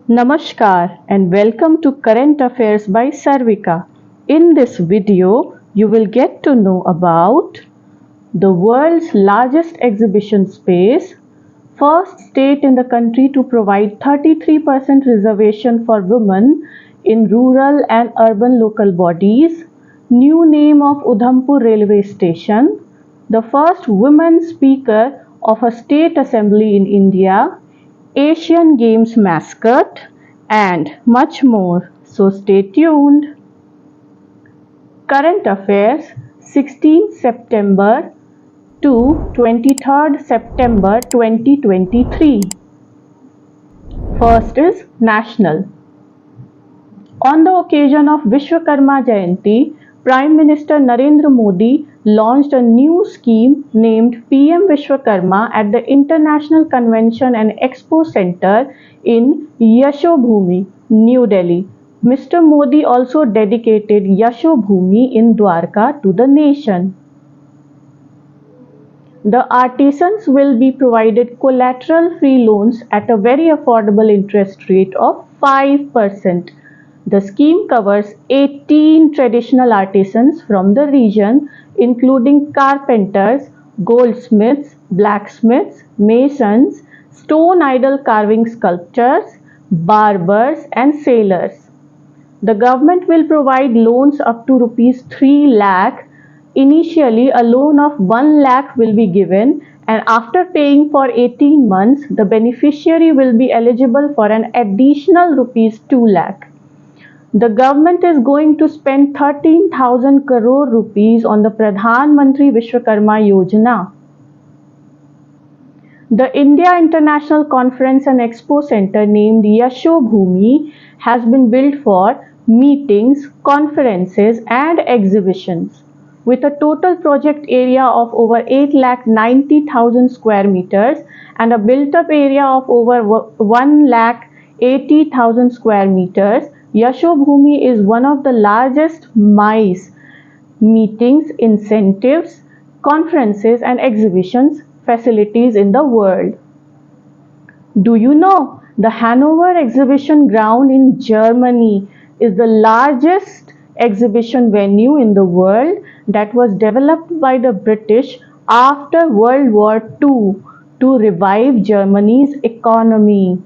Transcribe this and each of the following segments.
Namaskar and welcome to Current Affairs by Sarvika. In this video, you will get to know about the world's largest exhibition space, first state in the country to provide 33% reservation for women in rural and urban local bodies, new name of Udhampur railway station, the first women speaker of a state assembly in India, Asian Games mascot, and much more. So stay tuned. Current affairs 16 September to 23rd September 2023. First is national. On the occasion of Vishwakarma Jayanti, Prime Minister Narendra Modi launched a new scheme named PM Vishwakarma at the International Convention and Expo Centre in Yashobhoomi, New Delhi. Mr. Modi also dedicated Yashobhoomi in Dwarka to the nation. The artisans will be provided collateral-free loans at a very affordable interest rate of 5%. The scheme covers 18 traditional artisans from the region, including carpenters, goldsmiths, blacksmiths, masons, stone idol carving sculptors, barbers, and sailors. The government will provide loans up to rupees 3 lakh. Initially, a loan of 1 lakh will be given, and after paying for 18 months, the beneficiary will be eligible for an additional rupees 2 lakh. The government is going to spend 13,000 crore rupees on the Pradhan Mantri Vishwakarma Yojana. The India International Conference and Expo Centre named Yashobhoomi has been built for meetings, conferences and exhibitions. With a total project area of over 8,90,000 square meters and a built-up area of over 1,80,000 square meters, Yashobhoomi is one of the largest MICE meetings, incentives, conferences and exhibitions facilities in the world. Do you know the Hanover Exhibition Ground in Germany is the largest exhibition venue in the world that was developed by the British after World War II to revive Germany's economy.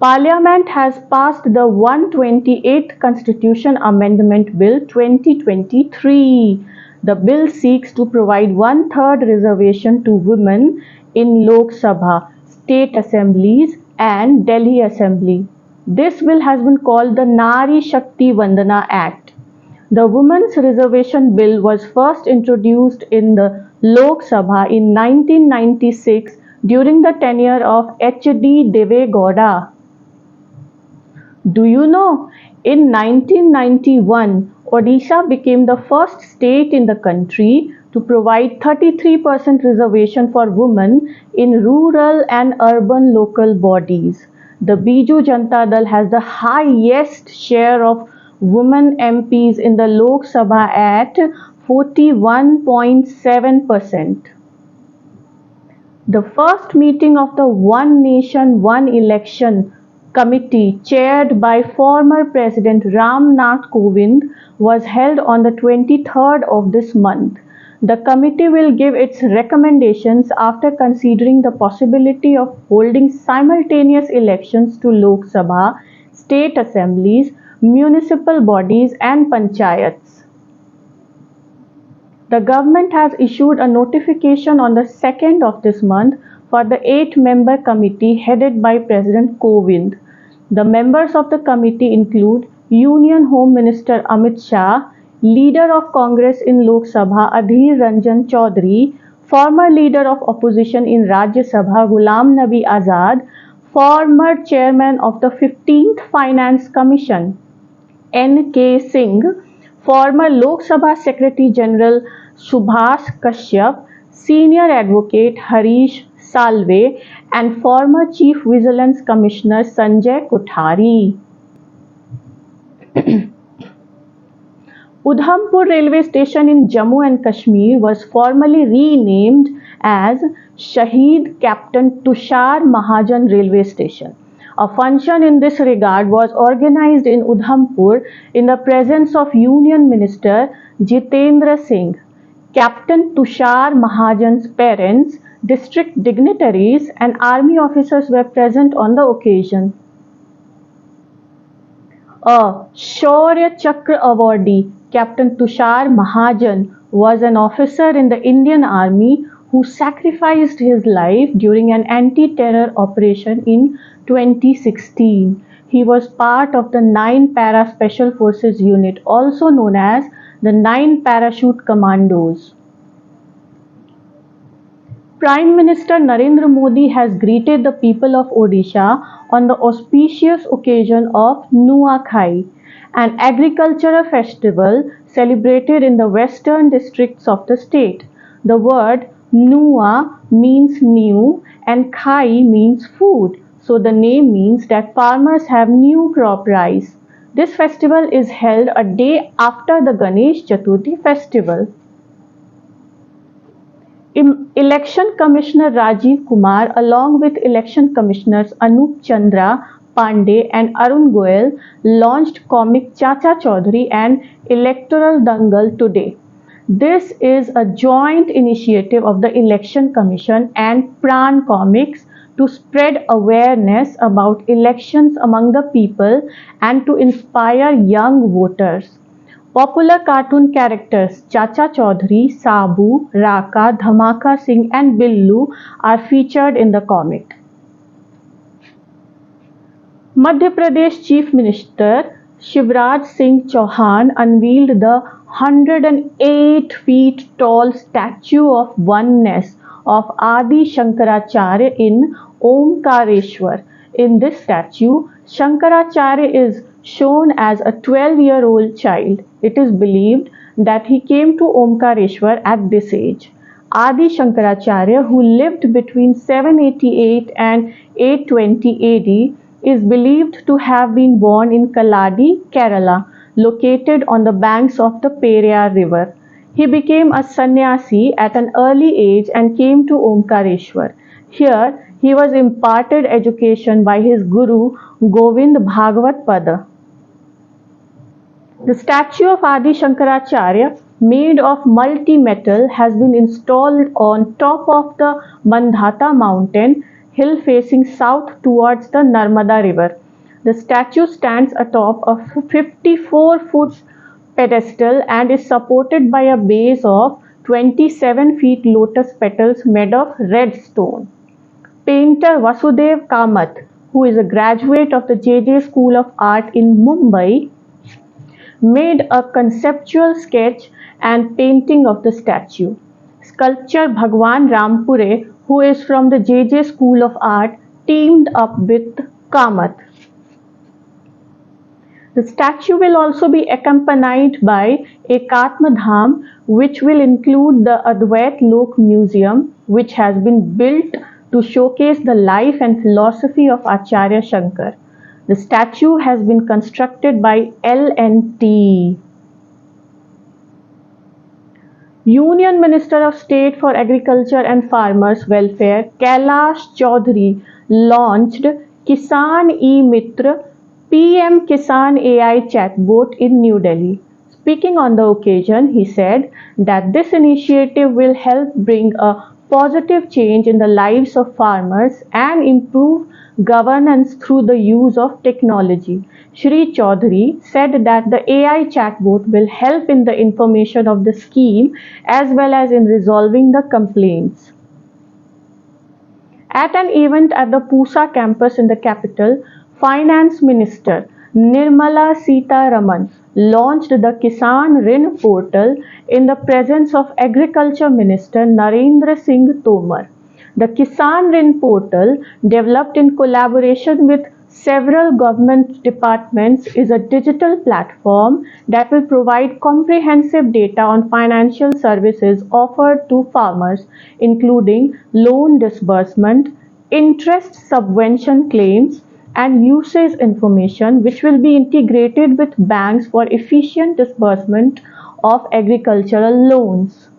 Parliament has passed the 128th Constitution Amendment Bill 2023. The bill seeks to provide one-third reservation to women in Lok Sabha, state assemblies and Delhi Assembly. This bill has been called the Nari Shakti Vandana Act. The Women's Reservation Bill was first introduced in the Lok Sabha in 1996 during the tenure of H.D. Deve Gowda. Do you know, in 1991, Odisha became the first state in the country to provide 33% reservation for women in rural and urban local bodies. The Biju Janata Dal has the highest share of women MPs in the Lok Sabha at 41.7%. The first meeting of the One Nation, One Election committee chaired by former President Ram Nath Kovind was held on the 23rd of this month. The committee will give its recommendations after considering the possibility of holding simultaneous elections to Lok Sabha, state assemblies, municipal bodies and panchayats. The government has issued a notification on the 2nd of this month for the 8-member committee headed by President Kovind. The members of the committee include Union Home Minister Amit Shah, Leader of Congress in Lok Sabha Adhir Ranjan Chaudhary, former Leader of Opposition in Rajya Sabha Ghulam Nabi Azad, former Chairman of the 15th Finance Commission N.K. Singh, former Lok Sabha Secretary General Subhas Kashyap, Senior Advocate Harish Salve and former Chief Vigilance Commissioner Sanjay Kothari. Udhampur railway station in Jammu and Kashmir was formerly renamed as Shaheed Captain Tushar Mahajan Railway Station. A function in this regard was organized in Udhampur in the presence of Union Minister Jitendra Singh. Captain Tushar Mahajan's parents, district dignitaries, and army officers were present on the occasion. A Shaurya Chakra awardee, Captain Tushar Mahajan, was an officer in the Indian Army who sacrificed his life during an anti-terror operation in 2016. He was part of the 9 Para Special Forces Unit, also known as the 9 Parachute Commandos. Prime Minister Narendra Modi has greeted the people of Odisha on the auspicious occasion of Nuakhai, an agricultural festival celebrated in the western districts of the state. The word Nua means new and Khai means food, so the name means that farmers have new crop rice. This festival is held a day after the Ganesh Chaturthi festival. Election Commissioner Rajiv Kumar, along with Election Commissioners Anup Chandra Pandey and Arun Goel, launched comic Chacha Chaudhary and Electoral Dangal today. This is a joint initiative of the Election Commission and Pran Comics to spread awareness about elections among the people and to inspire young voters. Popular cartoon characters Chacha Chaudhary, Sabu, Raka, Dhamaka Singh and Billu are featured in the comic. Madhya Pradesh Chief Minister Shivraj Singh Chauhan unveiled the 108 feet tall statue of oneness of Adi Shankaracharya in Omkareshwar. In this statue, Shankaracharya is shown as a 12-year-old child. It is believed that he came to Omkareshwar at this age. Adi Shankaracharya, who lived between 788 and 820 AD, is believed to have been born in Kaladi, Kerala, located on the banks of the Periyar river. He became a sannyasi at an early age and came to Omkareshwar. Here, he was imparted education by his guru Govind Bhagavat Pada. The statue of Adi Shankaracharya, made of multi-metal, has been installed on top of the Mandhata mountain hill facing south towards the Narmada river. The statue stands atop a 54-foot pedestal and is supported by a base of 27 feet lotus petals made of red stone. Painter Vasudev Kamath, who is a graduate of the JJ School of Art in Mumbai, made a conceptual sketch and painting of the statue. Sculptor Bhagwan Rampure, who is from the JJ School of Art, teamed up with Kamath. The statue will also be accompanied by Ekatma Dham, which will include the Advait Lok Museum, which has been built to showcase the life and philosophy of Acharya Shankar. The statue has been constructed by L&T. Union Minister of State for Agriculture and Farmers Welfare Kailash Chaudhary launched Kisan E-Mitra PM Kisan AI chatbot in New Delhi. Speaking on the occasion, he said that this initiative will help bring a positive change in the lives of farmers and improve governance through the use of technology. Shri Chaudhary said that the AI chatbot will help in the information of the scheme as well as in resolving the complaints. At an event at the Pusa campus in the capital, Finance Minister Nirmala Sitharaman launched the Kisan Rin portal in the presence of Agriculture Minister Narendra Singh Tomar. The Kisan Rin portal, developed in collaboration with several government departments, is a digital platform that will provide comprehensive data on financial services offered to farmers, including loan disbursement, interest subvention claims, and usage information, which will be integrated with banks for efficient disbursement of agricultural loans.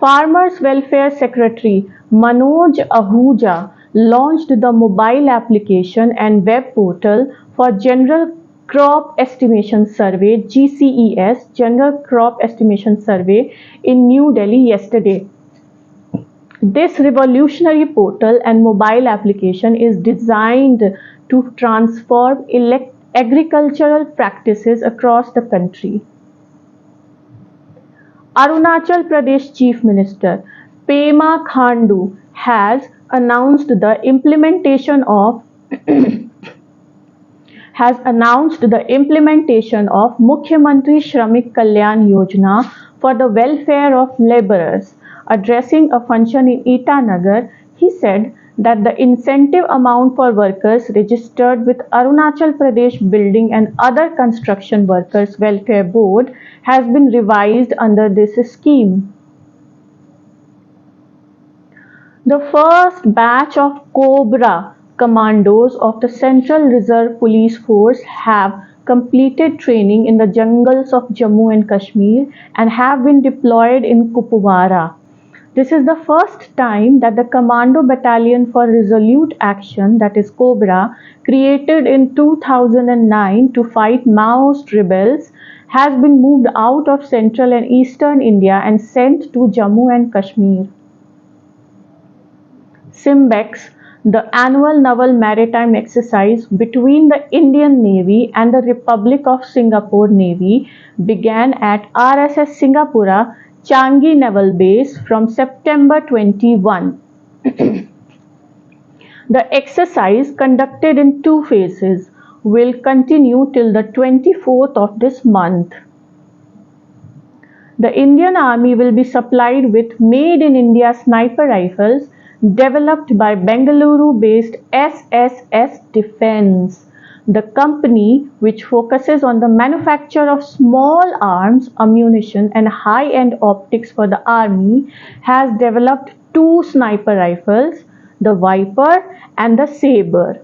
Farmers Welfare Secretary Manoj Ahuja launched the mobile application and web portal for General Crop Estimation Survey (GCES) General Crop Estimation Survey in New Delhi yesterday. This revolutionary portal and mobile application is designed to transform agricultural practices across the country. Arunachal Pradesh Chief Minister Pema Khandu has announced the implementation of Mukhyamantri Shramik Kalyan Yojana for the welfare of labourers. Addressing a function in Itanagar, he said that the incentive amount for workers registered with Arunachal Pradesh Building and Other Construction Workers Welfare Board has been revised under this scheme. The first batch of Cobra commandos of the Central Reserve Police Force have completed training in the jungles of Jammu and Kashmir and have been deployed in Kupwara. This is the first time that the Commando Battalion for Resolute Action, that is Cobra, created in 2009 to fight Maoist rebels, has been moved out of central and eastern India and sent to Jammu and Kashmir. SIMBEX, the annual naval maritime exercise between the Indian Navy and the Republic of Singapore Navy, began at RSS Singapura Changi Naval Base from September 21. The exercise, conducted in 2 phases, will continue till the 24th of this month. The Indian Army will be supplied with made in India sniper rifles developed by Bengaluru-based SSS Defence. The company, which focuses on the manufacture of small arms, ammunition and high-end optics for the army, has developed 2 sniper rifles, the Viper and the Sabre.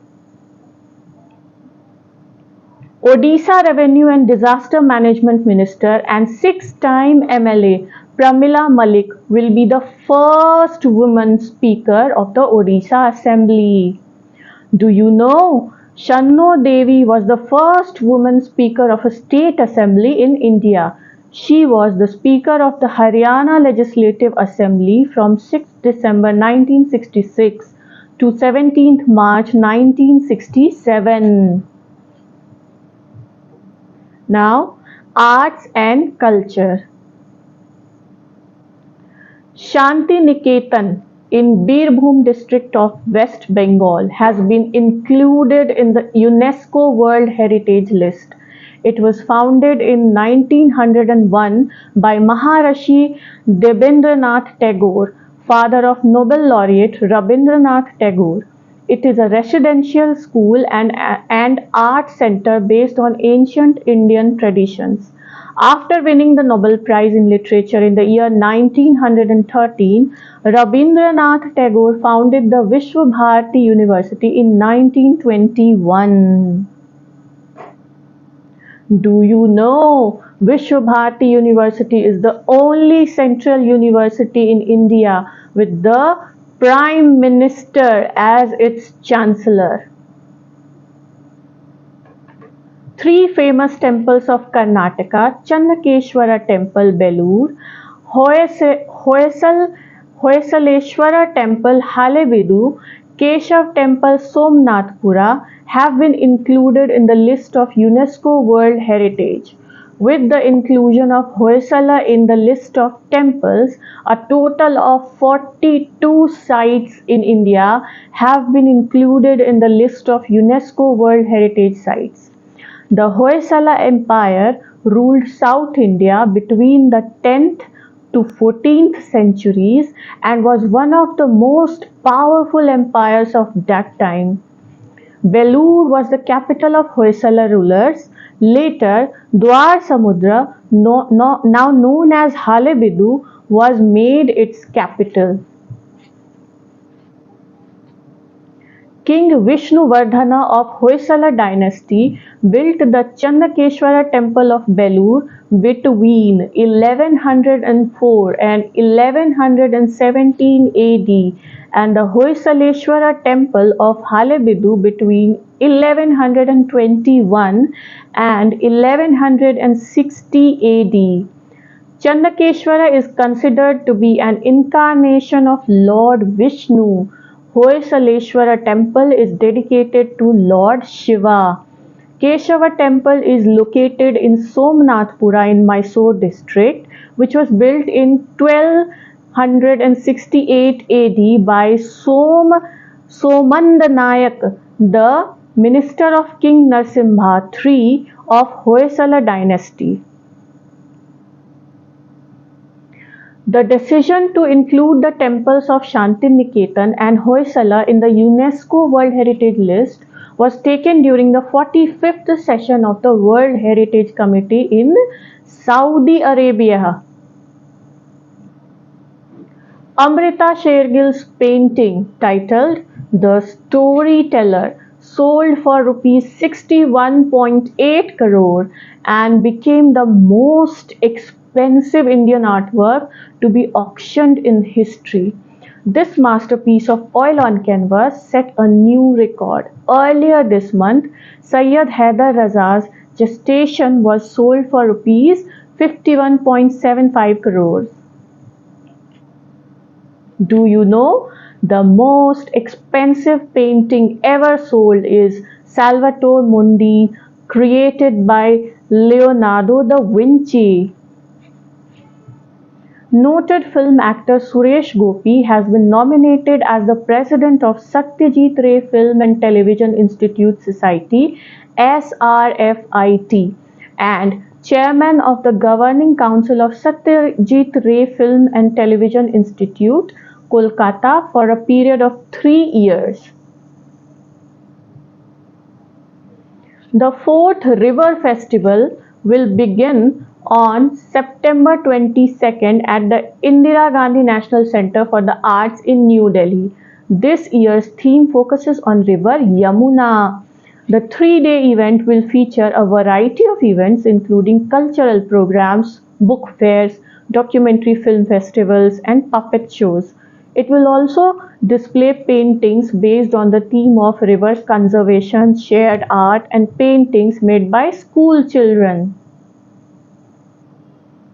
Odisha Revenue and Disaster Management Minister and 6-time MLA Pramila Malik will be the first woman Speaker of the Odisha Assembly. Do you know Shanno Devi was the first woman Speaker of a state assembly in India? She was the Speaker of the Haryana Legislative Assembly from 6th December 1966 to 17th March 1967. Now, arts and culture. Shanti Niketan in Birbhum district of West Bengal has been included in the UNESCO World Heritage List. It was founded in 1901 by Maharishi Debendranath Tagore, father of Nobel laureate Rabindranath Tagore. It is a residential school and art center based on ancient Indian traditions. After winning the Nobel Prize in Literature in the year 1913, Rabindranath Tagore founded the Vishwa Bharati University in 1921. Do you know Vishwa Bharati University is the only central university in India with the Prime Minister as its Chancellor? 3 famous temples of Karnataka: Channakeshwara Temple, Belur, Hoysaleshwara Temple, Halebeedu, Keshav Temple, Somnathpura, have been included in the list of UNESCO World Heritage. With the inclusion of Hoysala in the list of temples, a total of 42 sites in India have been included in the list of UNESCO World Heritage Sites. The Hoysala Empire ruled South India between the 10th to 14th centuries and was one of the most powerful empires of that time. Belur was the capital of Hoysala rulers. Later, Dwar Samudra, now known as Halebeedu, was made its capital. King Vishnuvardhana of Hoysala dynasty built the Channakeshwara temple of Belur between 1104 and 1117 AD, and the Hoysaleshwara temple of Halebidu between 1121 and 1160 AD. Chandakeshwara is considered to be an incarnation of Lord Vishnu. Hoysaleshwara temple is dedicated to Lord Shiva. Keshava temple is located in Somnathpura in Mysore district, which was built in 1268 AD by Somandanayak, the minister of King Narsimha III of Hoysala dynasty. The decision to include the temples of Shantiniketan and Hoysala in the UNESCO World Heritage List was taken during the 45th session of the World Heritage Committee in Saudi Arabia. Amrita Shergill's painting titled The Storyteller sold for Rs 61.8 crore and became the most expensive Indian artwork to be auctioned in history. This masterpiece of oil on canvas set a new record. Earlier this month, Syed Haider Raza's Gestation was sold for Rs 51.75 crores. Do you know the most expensive painting ever sold is Salvator Mundi, created by Leonardo da Vinci. Noted film actor Suresh Gopi has been nominated as the president of Satyajit Ray Film and Television Institute Society (SRFIT) and chairman of the governing council of Satyajit Ray Film and Television Institute, Kolkata, for a period of 3 years. The 4th River Festival will begin on September 22nd at the Indira Gandhi National Centre for the Arts in New Delhi. This year's theme focuses on River Yamuna. The 3-day event will feature a variety of events including cultural programs, book fairs, documentary film festivals, and puppet shows. It will also display paintings based on the theme of river conservation, shared art, and paintings made by school children.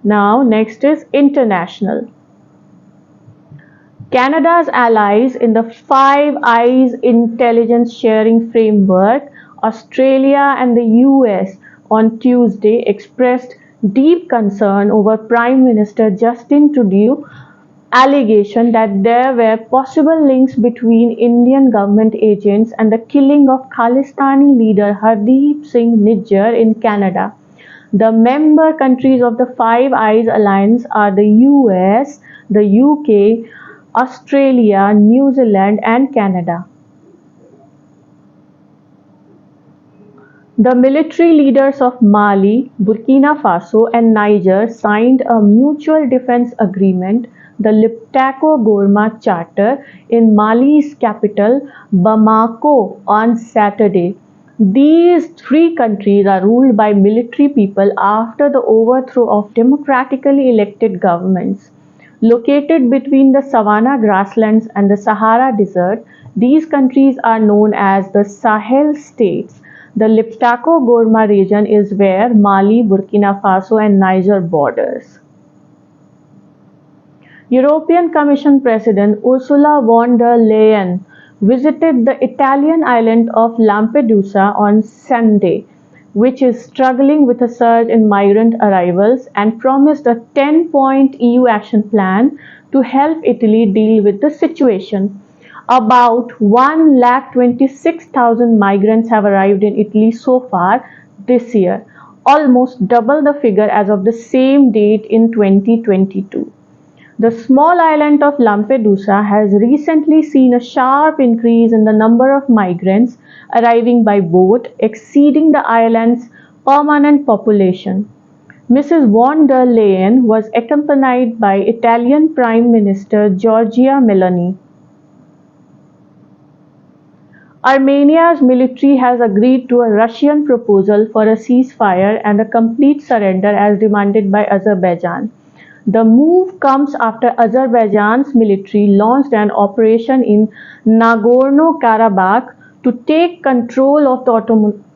Now, next is international. Canada's allies in the Five Eyes intelligence sharing framework, Australia and the US, on Tuesday expressed deep concern over Prime Minister Justin Trudeau's allegation that there were possible links between Indian government agents and the killing of Khalistani leader Hardeep Singh Nijjar in Canada. The member countries of the Five Eyes Alliance are the US, the UK, Australia, New Zealand, and Canada. The military leaders of Mali, Burkina Faso, and Niger signed a mutual defense agreement, the Liptako-Gourma Charter, in Mali's capital, Bamako, on Saturday. These 3 countries are ruled by military people after the overthrow of democratically elected governments. Located between the savanna grasslands and the Sahara Desert, these countries are known as the Sahel states. The Liptako-Gourma region is where Mali, Burkina Faso, and Niger borders. European Commission President Ursula von der Leyen visited the Italian island of Lampedusa on Sunday, which is struggling with a surge in migrant arrivals, and promised a 10-point EU action plan to help Italy deal with the situation. About 126,000 migrants have arrived in Italy so far this year, almost double the figure as of the same date in 2022. The small island of Lampedusa has recently seen a sharp increase in the number of migrants arriving by boat, exceeding the island's permanent population. Mrs. von der Leyen was accompanied by Italian Prime Minister Giorgia Meloni. Armenia's military has agreed to a Russian proposal for a ceasefire and a complete surrender as demanded by Azerbaijan. The move comes after Azerbaijan's military launched an operation in Nagorno-Karabakh to take control of the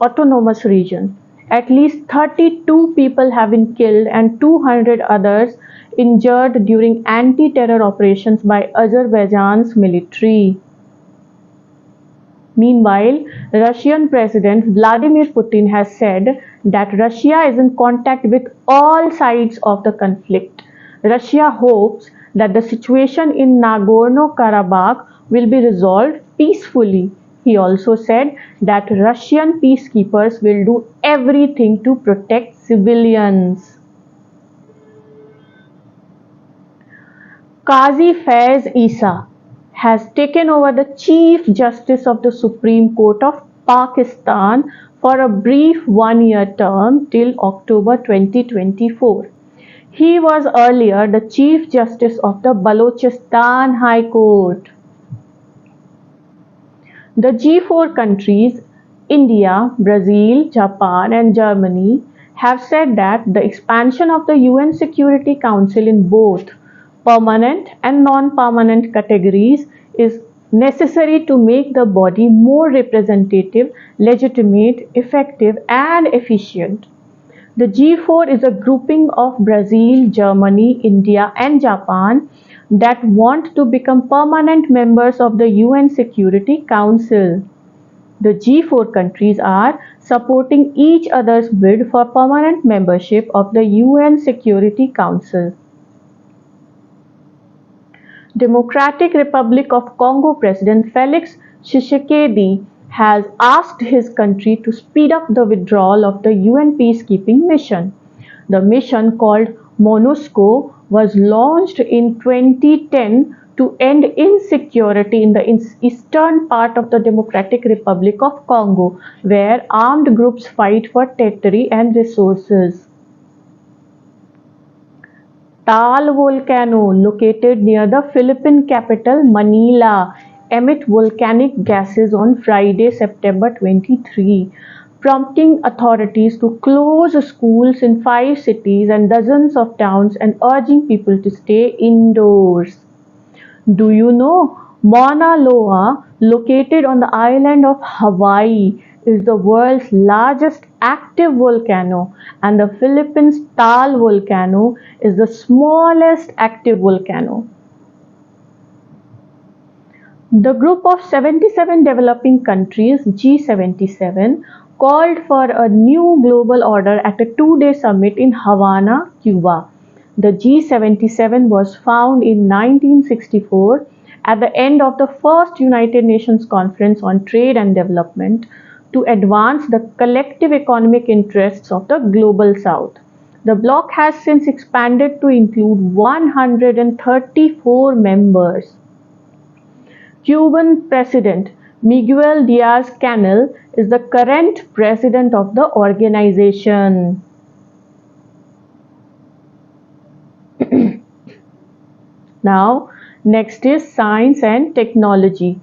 autonomous region. At least 32 people have been killed and 200 others injured during anti-terror operations by Azerbaijan's military. Meanwhile, Russian President Vladimir Putin has said that Russia is in contact with all sides of the conflict. Russia hopes that the situation in Nagorno-Karabakh will be resolved peacefully. He also said that Russian peacekeepers will do everything to protect civilians. Qazi Faiz Issa has taken over the Chief Justice of the Supreme Court of Pakistan for a brief one-year term till October 2024. He was earlier the Chief Justice of the Balochistan High Court. The G4 countries, India, Brazil, Japan and Germany, have said that the expansion of the UN Security Council in both permanent and non-permanent categories is necessary to make the body more representative, legitimate, effective and efficient. The G4 is a grouping of Brazil, Germany, India and Japan that want to become permanent members of the UN Security Council. The G4 countries are supporting each other's bid for permanent membership of the UN Security Council. Democratic Republic of Congo President Felix Tshisekedi has asked his country to speed up the withdrawal of the UN peacekeeping mission. The mission, called MONUSCO, was launched in 2010 to end insecurity in the eastern part of the Democratic Republic of Congo, where armed groups fight for territory and resources. Taal volcano, located near the Philippine capital Manila, emit volcanic gases on Friday, September 23, prompting authorities to close schools in 5 cities and dozens of towns and urging people to stay indoors. Do you know Mauna Loa, located on the island of Hawaii, is the world's largest active volcano, and the Philippines' Taal volcano is the smallest active volcano. The group of 77 developing countries, G77, called for a new global order at a 2-day summit in Havana, Cuba. The G77 was founded in 1964 at the end of the first United Nations Conference on Trade and Development to advance the collective economic interests of the Global South. The bloc has since expanded to include 134 members. Cuban President Miguel Diaz-Canel is the current president of the organization. Now, next is science and technology.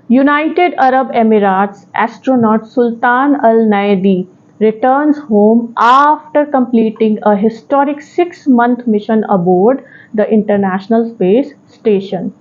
United Arab Emirates astronaut Sultan Al Naydi returns home after completing a historic 6-month mission aboard the International Space Station.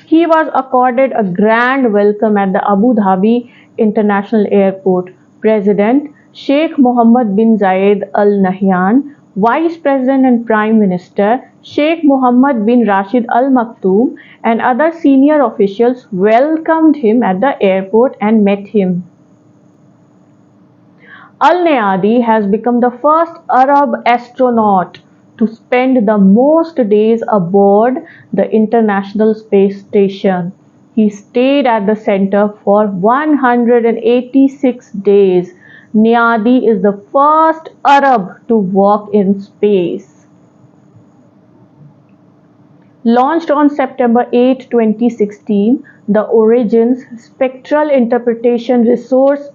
He was accorded a grand welcome at the Abu Dhabi International Airport. President Sheikh Mohammed bin Zayed Al Nahyan, Vice President and Prime Minister Sheikh Mohammed bin Rashid Al Maktoum, and other senior officials welcomed him at the airport and met him. Al Nayadi has become the first Arab astronaut to spend the most days aboard the International Space Station. He stayed at the center for 186 days. Nayadi is the first Arab to walk in space. Launched on September 8, 2016, the Origins Spectral Interpretation Resource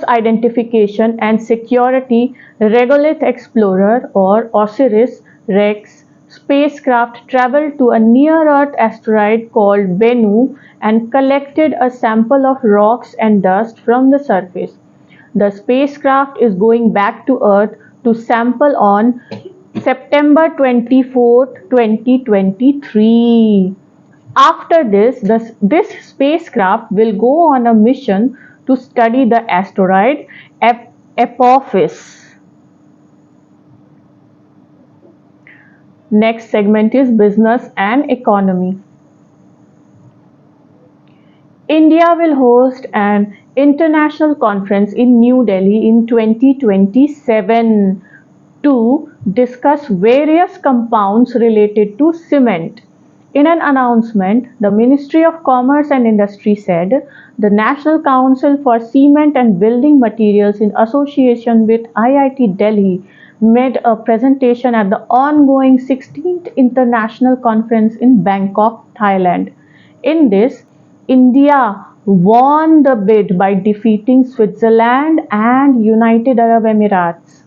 Identification and Security Regolith Explorer, or OSIRIS-REx, spacecraft traveled to a near-Earth asteroid called Bennu and collected a sample of rocks and dust from the surface. The spacecraft is going back to Earth to sample on September 24th, 2023. After this spacecraft will go on a mission to study the asteroid Apophis. Next segment is business and economy. India will host an international conference in New Delhi in 2027 to discuss various compounds related to cement. In an announcement, the Ministry of Commerce and Industry said the National Council for Cement and Building Materials in association with IIT Delhi made a presentation at the ongoing 16th International Conference in Bangkok, Thailand. In this, India won the bid by defeating Switzerland and United Arab Emirates.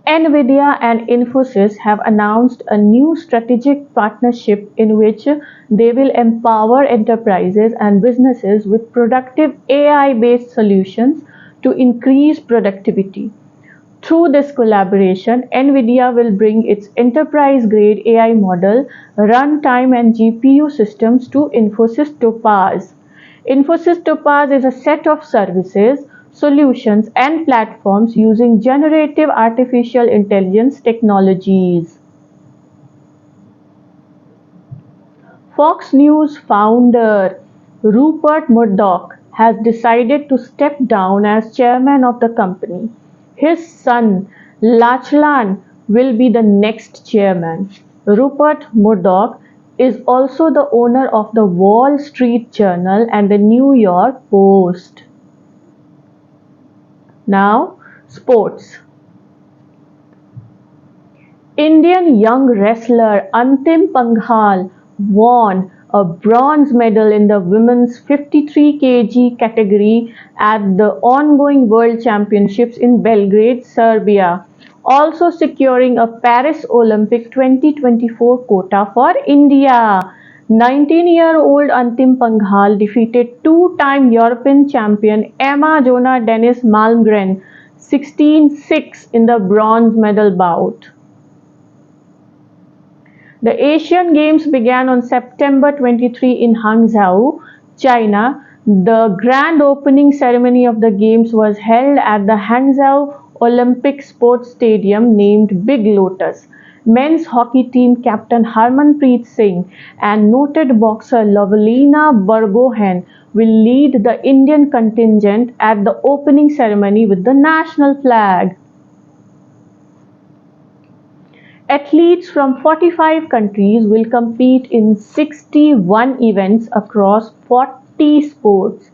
NVIDIA and Infosys have announced a new strategic partnership in which they will empower enterprises and businesses with productive AI-based solutions to increase productivity. Through this collaboration, NVIDIA will bring its enterprise-grade AI model, runtime and GPU systems to Infosys Topaz. Infosys Topaz is a set of services, solutions and platforms using generative artificial intelligence technologies. Fox News founder Rupert Murdoch has decided to step down as chairman of the company. His son Lachlan will be the next chairman. Rupert Murdoch is also the owner of the Wall Street Journal and the New York Post. Now, sports. Indian young wrestler Antim Panghal won a bronze medal in the women's 53 kg category at the ongoing World Championships in Belgrade, Serbia, also securing a Paris Olympic 2024 quota for India. 19-year-old Antim Panghal defeated two-time European champion Emma Jona Dennis Malmgren 16-6 in the bronze medal bout. The Asian Games began on September 23 in Hangzhou, China. The grand opening ceremony of the Games was held at the Hangzhou Olympic Sports Stadium named Big Lotus. Men's hockey team captain Harmanpreet Singh and noted boxer Lovelina Borgohain will lead the Indian contingent at the opening ceremony with the national flag. Athletes from 45 countries will compete in 61 events across 40 sports.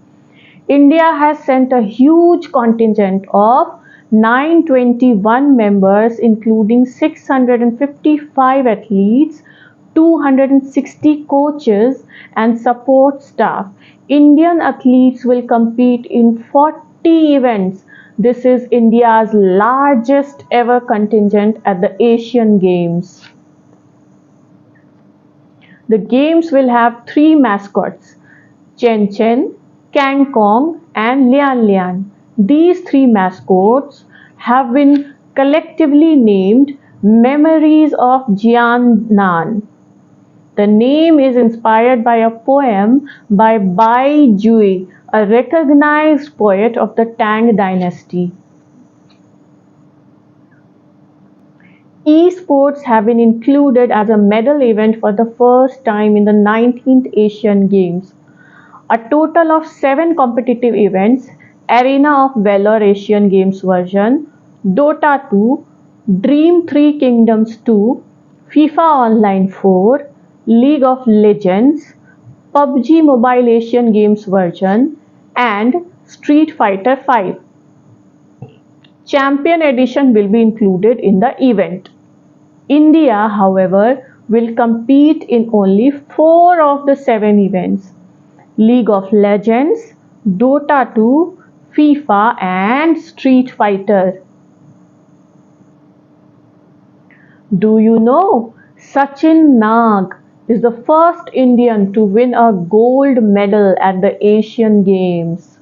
India has sent a huge contingent of 921 members, including 655 athletes, 260 coaches, and support staff. Indian athletes will compete in 40 events. This is India's largest ever contingent at the Asian Games. The Games will have three mascots, Chen Chen, Kang Kong, and Lian Lian. These three mascots have been collectively named Memories of Jiannan. The name is inspired by a poem by Bai Jui, a recognized poet of the Tang dynasty. Esports have been included as a medal event for the first time in the 19th Asian Games. A total of 7 competitive events, Arena of Valor Asian Games version, Dota 2, Dream 3 Kingdoms 2, FIFA Online 4, League of Legends, PUBG Mobile Asian Games version, and Street Fighter 5. Champion Edition will be included in the event. India, however, will compete in only 4 of the 7 events: League of Legends, Dota 2, FIFA, and Street Fighter. Do you know Sachin Nag is the first Indian to win a gold medal at the Asian Games?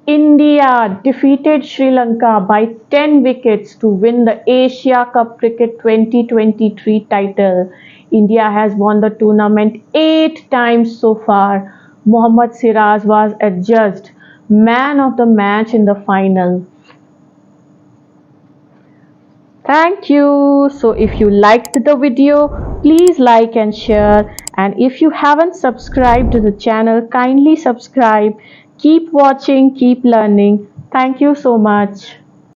India defeated Sri Lanka by 10 wickets to win the Asia Cup Cricket 2023 title. India has won the tournament 8 times so far. Mohammad Siraj was adjudged man of the match in the final. Thank you. So if you liked the video, please like and share. And if you haven't subscribed to the channel, kindly subscribe. Keep watching, keep learning. Thank you so much.